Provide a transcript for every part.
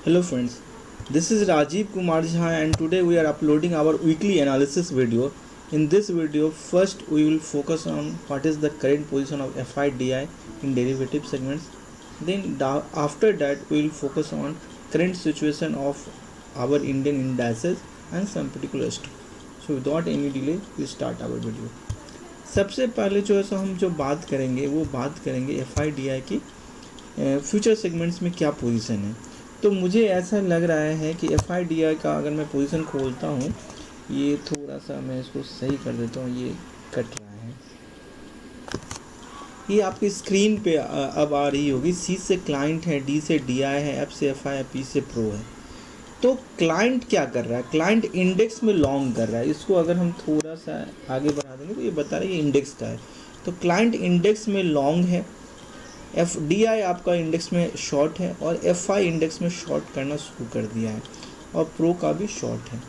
Hello friends, this is Rajiv Kumar Jha and today we are uploading our weekly analysis video. In this video, first we will focus on what is the current position of FIDI in derivative segments. Then after that we will focus on current situation of our Indian indices and some particular stock. So without any delay, we start our video. सबसे पहले जो है सो हम जो बात करेंगे वो बात करेंगे FIDI की फ्यूचर सेगमेंट्स में क्या पोजीशन है। तो मुझे ऐसा लग रहा है कि FIDI का अगर मैं पोजीशन खोलता हूँ, ये थोड़ा सा मैं इसको सही कर देता हूँ, ये कट रहा है, ये आपकी स्क्रीन पे अब आ रही होगी। C से क्लाइंट है, D से DI है, F से FI है, P से प्रो है। तो क्लाइंट क्या कर रहा है? क्लाइंट इंडेक्स में लॉन्ग कर रहा है। इसको अगर हम थोड़ा सा आगे बढ़ा देंगे तो ये बता रहा है ये इंडेक्स का है। तो क्लाइंट इंडेक्स में लॉन्ग है, FDI आपका इंडेक्स में शॉर्ट है और FI इंडेक्स में शॉर्ट करना शुरू कर दिया है और प्रो का भी शॉर्ट है।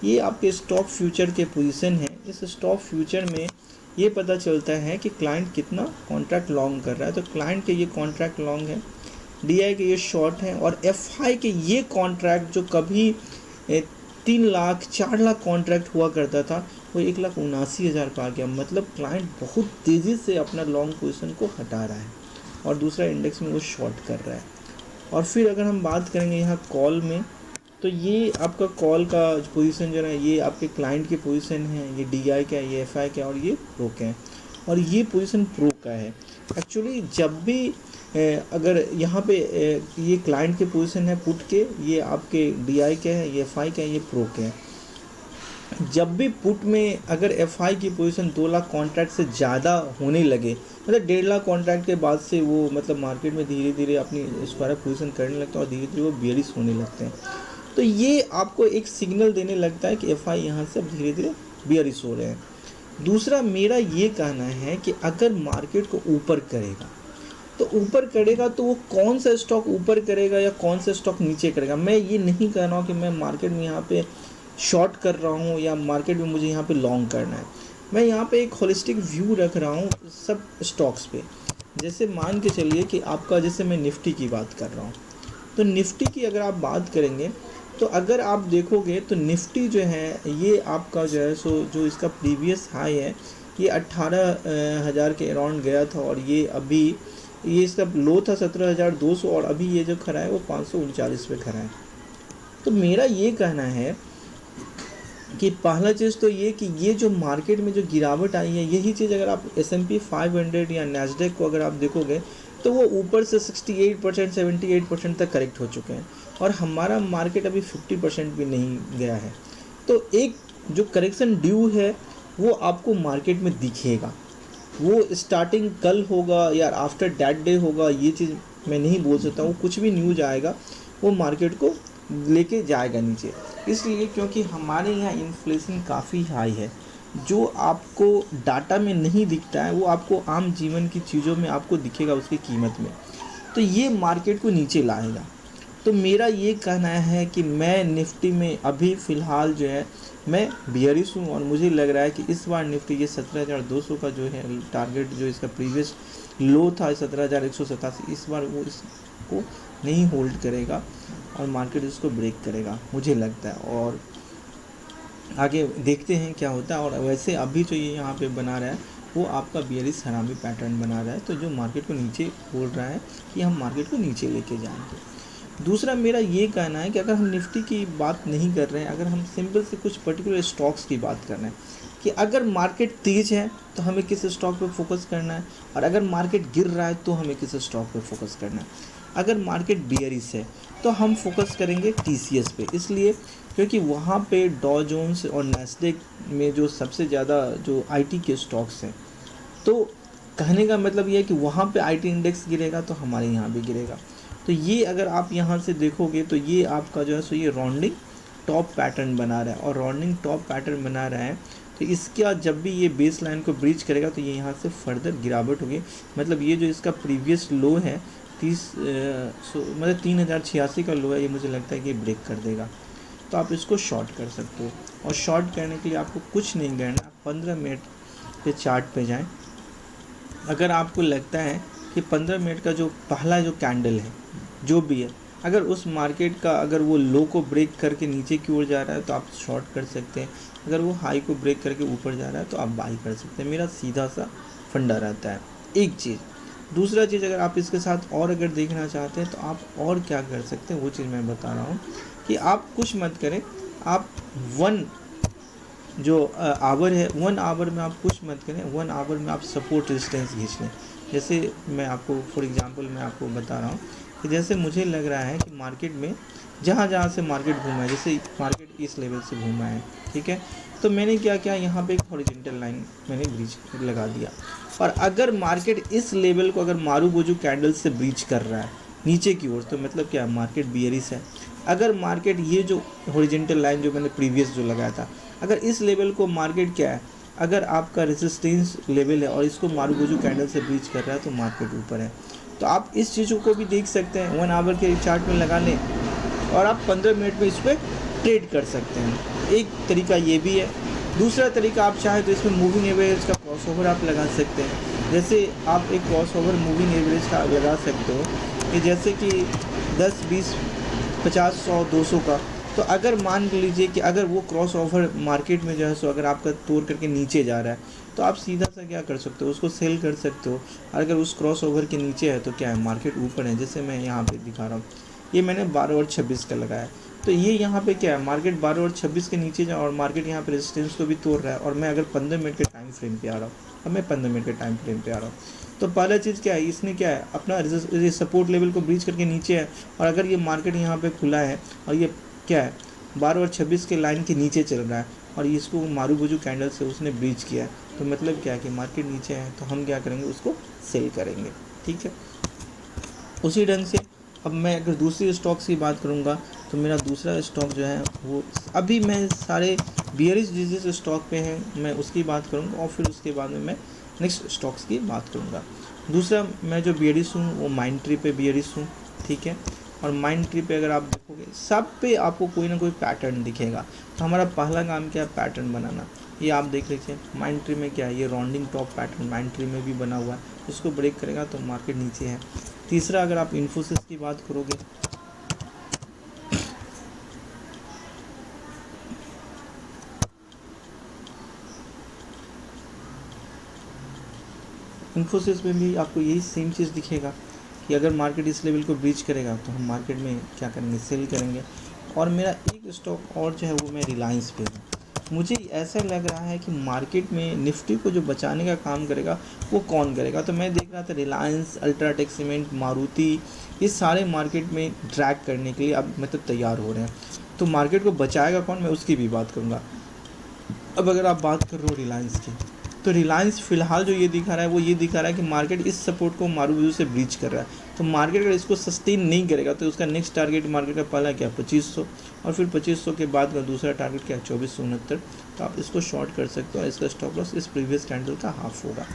ये आपके स्टॉक फ्यूचर के पोजीशन है। इस स्टॉक फ्यूचर में ये पता चलता है कि क्लाइंट कितना कॉन्ट्रैक्ट लॉन्ग कर रहा है। तो क्लाइंट के ये कॉन्ट्रैक्ट लॉन्ग है, DI के ये शॉर्ट है और FI के ये कॉन्ट्रैक्ट जो कभी 3 लाख 4 लाख कॉन्ट्रैक्ट हुआ करता था वो 1,79,000 पर आ गया। मतलब क्लाइंट बहुत तेज़ी से अपना लॉन्ग पोजीशन को हटा रहा है और दूसरा इंडेक्स में वो शॉर्ट कर रहा है। और फिर अगर हम बात करेंगे यहाँ कॉल में, तो ये आपका कॉल का पोजीशन जो है ये आपके क्लाइंट की पोजीशन है, ये DI का है, ये FI का है और ये प्रो का है और ये पोजीशन प्रो का है। एक्चुअली जब भी अगर यहाँ पे ये क्लाइंट के पोजीशन है पुट के, ये आपके DI के है, ये FI का है, ये प्रो के है। जब भी पुट में अगर FI की पोजीशन 2 लाख कॉन्ट्रैक्ट से ज़्यादा होने लगे, मतलब 1.5 लाख कॉन्ट्रैक्ट के बाद से वो मतलब मार्केट में धीरे धीरे अपनी स्क्वायर पोजीशन करने लगता है और धीरे धीरे वो बेयरिश होने लगते हैं। तो ये आपको एक सिग्नल देने लगता है कि FI यहाँ से अब धीरे धीरे बेयरिश हो रहे हैं। दूसरा मेरा ये कहना है कि अगर मार्केट को ऊपर करेगा तो ऊपर करेगा तो वो कौन सा स्टॉक ऊपर करेगा या कौन सा स्टॉक नीचे करेगा। मैं ये नहीं कह रहा हूँ कि मैं मार्केट में यहाँ पे शॉर्ट कर रहा हूँ या मार्केट में मुझे यहाँ पे लॉन्ग करना है। मैं यहाँ पे एक होलिस्टिक व्यू रख रहा हूँ सब स्टॉक्स पे। जैसे मान के चलिए कि आपका, जैसे मैं निफ्टी की बात कर रहा हूँ, तो निफ्टी की अगर आप बात करेंगे तो अगर आप देखोगे तो निफ्टी जो है ये आपका जो है सो जो इसका प्रीवियस हाई है ये 18,000 के अराउंड गया था और ये अभी ये इसका लो था 17,200 और अभी ये जो खड़ा है वो 539 पे खड़ा है। तो मेरा ये कहना है कि पहला चीज़ तो ये कि ये जो मार्केट में जो गिरावट आई है, यही चीज़ अगर आप S&P 500 या नैस्डैक को अगर आप देखोगे तो वो ऊपर से 68% 78% तक करेक्ट हो चुके हैं और हमारा मार्केट अभी 50% भी नहीं गया है। तो एक जो करेक्शन ड्यू है वो आपको मार्केट में दिखेगा। वो स्टार्टिंग कल होगा या आफ्टर दैट डे होगा, ये चीज़ मैं नहीं बोल सकता हूँ। कुछ भी न्यूज आएगा वो मार्केट को लेके जाएगा नीचे, इसलिए क्योंकि हमारे यहाँ इन्फ्लेशन काफ़ी हाई है। जो आपको डाटा में नहीं दिखता है वो आपको आम जीवन की चीज़ों में आपको दिखेगा उसकी कीमत में। तो ये मार्केट को नीचे लाएगा। तो मेरा ये कहना है कि मैं निफ्टी में अभी फ़िलहाल जो है मैं बियरिश हूँ और मुझे लग रहा है कि इस बार निफ्टी ये 17,200 का जो है टारगेट, जो इसका प्रीवियस लो था 17,187, इस बार वो इसको नहीं होल्ड करेगा और मार्केट इसको ब्रेक करेगा मुझे लगता है। और आगे देखते हैं क्या होता है। और वैसे अभी जो ये यहाँ पे बना रहा है वो आपका बियरिश हरामी पैटर्न बना रहा है, तो जो मार्केट को नीचे बोल रहा है कि हम मार्केट को नीचे लेके जाएंगे। दूसरा मेरा ये कहना है कि अगर हम निफ्टी की बात नहीं कर रहे हैं, अगर हम सिंपल से कुछ पर्टिकुलर स्टॉक्स की बात कर रहे हैं कि अगर मार्केट तेज़ है तो हमें किस स्टॉक पे फोकस करना है और अगर मार्केट गिर रहा है तो हमें किस स्टॉक पे फोकस करना है। अगर मार्केट बियरिश है तो हम फोकस करेंगे TCS पे, इसलिए क्योंकि वहाँ पे डॉ जोन्स और नैस्डैक में जो सबसे ज़्यादा जो IT के स्टॉक्स हैं। तो कहने का मतलब ये है कि वहाँ पे IT इंडेक्स गिरेगा तो हमारे यहाँ भी गिरेगा। तो ये अगर आप यहाँ से देखोगे तो ये आपका जो है सो ये राउंडिंग टॉप पैटर्न बना रहा है और राउंडिंग टॉप पैटर्न बना रहा है तो इसका जब भी ये बेस लाइन को ब्रीच करेगा तो ये यहाँ से फर्दर गिरावट होगी। मतलब ये जो इसका प्रीवियस लो है 3,086 का लो है, ये मुझे लगता है कि ब्रेक कर देगा। तो आप इसको शॉर्ट कर सकते हो और शॉर्ट करने के लिए आपको कुछ नहीं करना, 15 मिनट के चार्ट पे जाएं। अगर आपको लगता है कि 15 मिनट का जो पहला जो कैंडल है जो भी है अगर उस मार्केट का अगर वो लो को ब्रेक करके नीचे की ओर जा रहा है तो आप शॉर्ट कर सकते हैं, अगर वो हाई को ब्रेक करके ऊपर जा रहा है तो आप बाई कर सकते हैं। मेरा सीधा सा फंडा रहता है। एक चीज़, दूसरा चीज़, अगर आप इसके साथ और अगर देखना चाहते हैं तो आप और क्या कर सकते हैं वो चीज़ मैं बता रहा हूँ कि आप कुछ मत करें, आप वन जो आवर है, 1 आवर में आप कुछ मत करें, 1 आवर में आप सपोर्ट रेजिस्टेंस खींच लें। जैसे मैं आपको फॉर एग्जांपल मैं आपको बता रहा हूँ कि जैसे मुझे लग रहा है कि मार्केट में जहाँ जहाँ से मार्केट घूमा है, जैसे मार्केट इस लेवल से घूमा है, ठीक है, तो मैंने क्या किया, यहाँ पे एक हॉरिजॉन्टल लाइन मैंने ब्रीच लगा दिया। और अगर मार्केट इस लेवल को अगर मारूबोजू कैंडल से ब्रीच कर रहा है नीचे की ओर, तो मतलब क्या, मार्केट बियरिश है। अगर मार्केट ये जो हॉरिजॉन्टल लाइन जो मैंने प्रीवियस जो लगाया था, अगर इस लेवल को मार्केट क्या है, अगर आपका रेजिस्टेंस लेवल है और इसको मारूबोजू कैंडल से ब्रीच कर रहा है तो मार्केट ऊपर है। तो आप इस चीज़ों को भी देख सकते हैं, 1 आवर के चार्ट में लगा लें और आप 15 मिनट में इस पर ट्रेड कर सकते हैं। एक तरीका ये भी है। दूसरा तरीका, आप चाहें तो इसमें मूविंग एवरेज का क्रॉसओवर आप लगा सकते हैं। जैसे आप एक क्रॉसओवर मूविंग एवरेज का लगा सकते हो कि जैसे कि 10, 20, 50, 100, 200 का। तो अगर मान लीजिए कि अगर वो क्रॉस ओवर मार्केट में जो है सो अगर आपका तोड़ करके नीचे जा रहा है तो आप सीधा सा क्या कर सकते हो, उसको सेल कर सकते हो। और अगर उस क्रॉस ओवर के नीचे है तो क्या है, मार्केट ऊपर है। जैसे मैं यहाँ पे दिखा रहा हूँ, ये मैंने 12 और 26 का लगाया है, तो ये यहाँ पे क्या है, मार्केट 12 और 26 के नीचे जा और मार्केट यहाँ पे रेजिस्टेंस को भी तोड़ रहा है। और मैं अगर 15 मिनट के टाइम फ्रेम पे आ रहा हूँ, अब मैं 15 मिनट के टाइम फ्रेम पे आ रहा हूँ, तो पहला चीज़ क्या है, इसने क्या है, अपना सपोर्ट लेवल को ब्रीच करके नीचे है। और अगर ये मार्केट यहाँ पे खुला है और ये क्या है, 12 और 26 के लाइन के नीचे चल रहा है और इसको मारूबोजू कैंडल से उसने ब्रीच किया है, तो मतलब क्या है कि मार्केट नीचे है, तो हम क्या करेंगे, उसको सेल करेंगे। ठीक है, उसी ढंग से अब मैं अगर दूसरी स्टॉक्स की बात करूँगा तो मेरा दूसरा स्टॉक जो है वो, अभी मैं सारे बियरिश जिस स्टॉक पे हैं मैं उसकी बात करूँगा और फिर उसके बाद में मैं नेक्स्ट स्टॉक्स की बात करूँगा। दूसरा मैं जो बियरिश हूँ वो माइंडट्री पे बियरिश हूँ, ठीक है। और माइंडट्री पे अगर आप देखोगे सब पे आपको कोई ना कोई पैटर्न दिखेगा। तो हमारा पहला काम क्या है, पैटर्न बनाना। ये आप देख लीजिए माइंडट्री में क्या है, ये राउंडिंग टॉप पैटर्न माइंडट्री में भी बना हुआ है, उसको ब्रेक करेगा तो मार्केट नीचे है। तीसरा अगर आप इन्फोसिस की बात करोगे, इन्फोसिस में भी आपको यही सेम चीज़ दिखेगा कि अगर मार्केट इस लेवल को ब्रीच करेगा तो हम मार्केट में क्या करेंगे, सेल करेंगे। और मेरा एक स्टॉक और जो है वो मैं रिलायंस पे हूँ। मुझे ऐसा लग रहा है कि मार्केट में निफ्टी को जो बचाने का काम करेगा वो कौन करेगा, तो मैं देख रहा था रिलायंस, अल्ट्राटेक सीमेंट, मारुति, ये सारे मार्केट में ड्रैग करने के लिए अब मतलब तैयार हो रहे हैं। तो मार्केट को बचाएगा कौन, मैं उसकी भी बात करूँगा। अब अगर आप बात कर रहे हो रिलायंस की, तो रिलायंस फ़िलहाल जो ये दिखा रहा है वो ये दिखा रहा है कि मार्केट इस सपोर्ट को मारूबोजू से ब्रीच कर रहा है। तो मार्केट अगर इसको सस्टेन नहीं करेगा तो उसका नेक्स्ट टारगेट मार्केट का पहला क्या, 2500, और फिर 2500 के बाद का दूसरा टारगेट क्या है, 2469। तो आप इसको शॉर्ट कर सकते हो और इसका स्टॉप लॉस इस प्रीवियस कैंडल का हाफ होगा।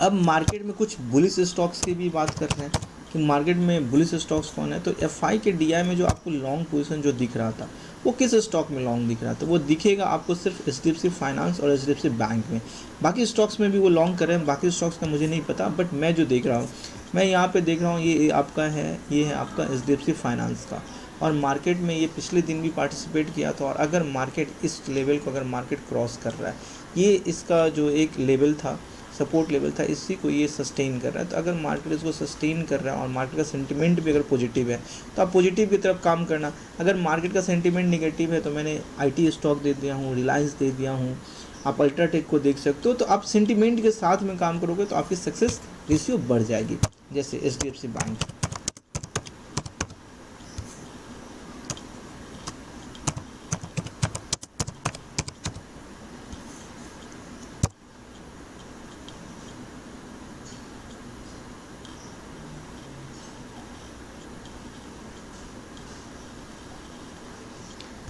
अब मार्केट में कुछ बुलिश स्टॉक्स की भी बात कर रहे हैं कि मार्केट में बुलिश स्टॉक्स कौन है। तो एफआई के डीआई में जो आपको लॉन्ग पोजीशन जो दिख रहा था वो किस स्टॉक में लॉन्ग दिख रहा था, वो दिखेगा आपको सिर्फ एचडीएफसी फाइनेंस और एचडीएफसी बैंक में। बाकी स्टॉक्स में भी वो लॉन्ग कर रहे हैं, बाकी स्टॉक्स का मुझे नहीं पता, बट मैं जो देख रहा हूँ, मैं यहाँ पे देख रहा हूँ, ये आपका है, ये है आपका एचडीएफसी फाइनेंस का। और मार्केट में ये पिछले दिन भी पार्टिसिपेट किया था। और अगर मार्केट इस लेवल को अगर मार्केट क्रॉस कर रहा है, ये इसका जो एक लेवल था, सपोर्ट लेवल था, इसी को ये सस्टेन कर रहा है। तो अगर मार्केट इसको सस्टेन कर रहा है और मार्केट का सेंटिमेंट भी अगर पॉजिटिव है तो आप पॉजिटिव की तरफ काम करना। अगर मार्केट का सेंटिमेंट नेगेटिव है तो मैंने आईटी स्टॉक दे दिया हूँ, रिलायंस दे दिया हूँ, आप अल्ट्राटेक को देख सकते हो। तो आप सेंटिमेंट के साथ में काम करोगे तो आपकी सक्सेस रेशियो बढ़ जाएगी। जैसे एचडीएफसी बैंक,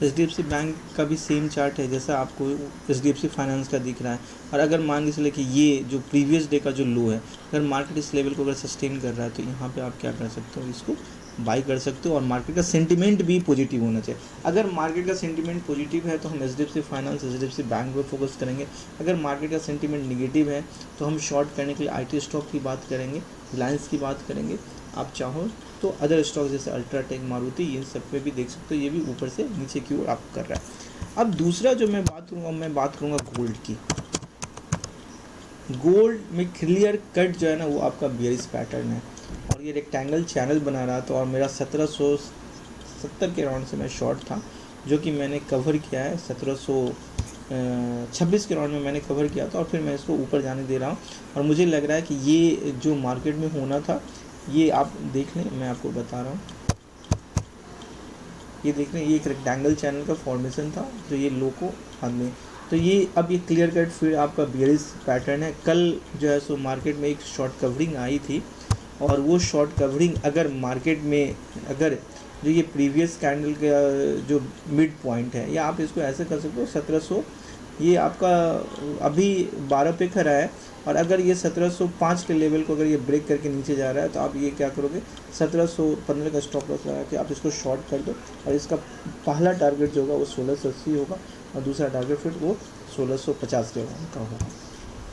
एचडीएफसी बैंक का भी सेम चार्ट है जैसा आपको एचडीएफसी फाइनेंस का दिख रहा है। और अगर मान के चले कि ये जो प्रीवियस डे का जो लो है, अगर मार्केट इस लेवल को अगर सस्टेन कर रहा है तो यहाँ पे आप क्या कर सकते हो, इसको बाई कर सकते हो। और मार्केट का सेंटिमेंट भी पॉजिटिव होना चाहिए। अगर मार्केट का सेंटिमेंट पॉजिटिव है तो हम एचडीएफसी फाइनेंस, एचडीएफसी बैंक पर फोकस करेंगे। अगर मार्केट का सेंटिमेंट निगेटिव है तो हम शॉर्ट करने के लिए आईटी स्टॉक की बात करेंगे, रिलायंस की बात करेंगे। आप चाहो तो अदर स्टॉक जैसे अल्ट्राटेक, मारुति, इन सब पे भी देख सकते हो ये भी ऊपर से नीचे की ओर अप कर रहा है। अब दूसरा जो मैं बात करूँगा गोल्ड की। गोल्ड में क्लियर कट जो है ना वो आपका बेयरिश पैटर्न है और ये रेक्टेंगल चैनल बना रहा था और मेरा 1770 के राउंड से मैं शॉर्ट था, जो कि मैंने कवर किया है 1726 के राउंड में मैंने कवर किया था और फिर मैं इसको ऊपर जाने दे रहा हूँ। और मुझे लग रहा है कि ये जो मार्केट में होना था, ये आप देख लें, मैं आपको बता रहा हूँ, ये देख लें, ये एक रेक्टेंगल चैनल का फॉर्मेशन था जो ये लो को हाथ में, तो ये अब ये क्लियर कट फिर आपका बेयरिश पैटर्न है। कल जो है सो मार्केट में एक शॉर्ट कवरिंग आई थी और वो शॉर्ट कवरिंग अगर मार्केट में अगर जो ये प्रीवियस कैंडल का जो मिड पॉइंट है, या आप इसको ऐसे कर सकते हो 1700, ये आपका अभी 12 पे खड़ा है और अगर ये 1705 के लेवल को अगर ये ब्रेक करके नीचे जा रहा है तो आप ये क्या करोगे, 1715 का स्टॉप लॉस लगा के आप इसको शॉर्ट कर दो और इसका पहला टारगेट जो होगा वो 1680 होगा और दूसरा टारगेट फिर वो 1650 के का होगा।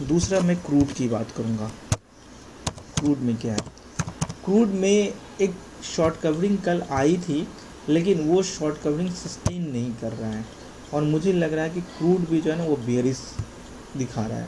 दूसरा मैं क्रूड की बात करूँगा। क्रूड में क्या है, क्रूड में एक शॉर्ट कवरिंग कल आई थी लेकिन वो शॉर्ट कवरिंग सस्टेन नहीं कर रहा है और मुझे लग रहा है कि क्रूड भी जो है ना वो बेयरिश दिखा रहा है।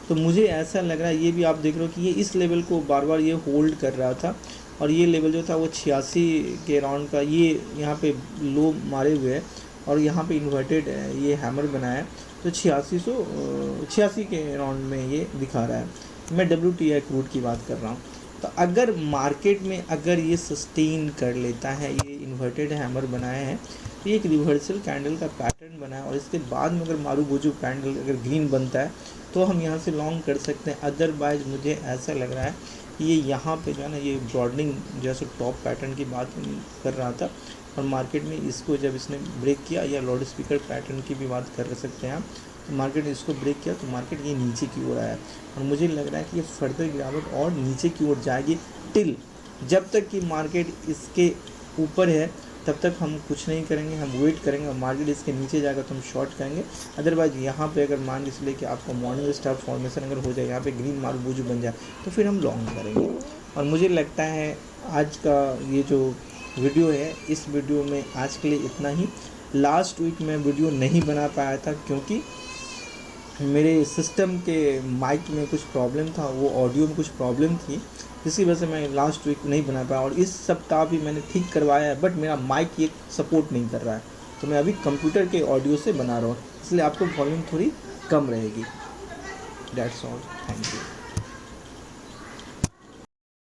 तो मुझे ऐसा लग रहा है, ये भी आप देख रहे हो कि ये इस लेवल को बार बार ये होल्ड कर रहा था और ये लेवल जो था वो 86 के राउंड का ये यहाँ पे लो मारे हुए है और यहाँ पे इन्वर्टेड ये हैमर बनाया है, तो 86 के राउंड में ये दिखा रहा है। मैं WTI क्रूड की बात कर रहा हूँ। तो अगर मार्केट में अगर ये सस्टेन कर लेता है, ये इन्वर्टेड हैमर बनाया है, तो ये एक रिवर्सल कैंडल का पैटर्न बना है और इसके बाद में अगर मारू बोजू कैंडल अगर ग्रीन बनता है तो हम यहाँ से लॉन्ग कर सकते हैं। अदरवाइज मुझे ऐसा लग रहा है कि ये यहाँ पे जो है ना ये ब्रॉडनिंग जैसे टॉप पैटर्न की बात कर रहा था और मार्केट में इसको जब इसने ब्रेक किया, या लाउड स्पीकर पैटर्न की भी बात कर सकते हैं आप, तो मार्केट ने इसको ब्रेक किया तो मार्केट ये नीचे की ओर आया और मुझे लग रहा है कि ये फर्दर गिरावट और नीचे की ओर जाएगी टिल जब तक कि मार्केट इसके ऊपर है तब तक हम कुछ नहीं करेंगे, हम वेट करेंगे और मार्केट इसके नीचे जाएगा तो हम शॉर्ट करेंगे। अदरवाइज यहाँ पे अगर मान इसलिए कि आपका मॉर्निंग स्टार फॉर्मेशन अगर हो जाए, यहाँ पे ग्रीन मार्क बूजू बन जाए तो फिर हम लॉन्ग करेंगे। और मुझे लगता है आज का ये जो वीडियो है, इस वीडियो में आज के लिए इतना ही। लास्ट वीक मैं वीडियो नहीं बना पाया था क्योंकि मेरे सिस्टम के माइक में कुछ प्रॉब्लम था, वो ऑडियो में कुछ प्रॉब्लम थी, इसी वजह से मैं लास्ट वीक नहीं बना पाया और इस सप्ताह भी मैंने ठीक करवाया है, बट मेरा माइक ये सपोर्ट नहीं कर रहा है, तो मैं अभी कंप्यूटर के ऑडियो से बना रहा हूँ, इसलिए आपको वॉल्यूम थोड़ी कम रहेगी। That's all, thank you.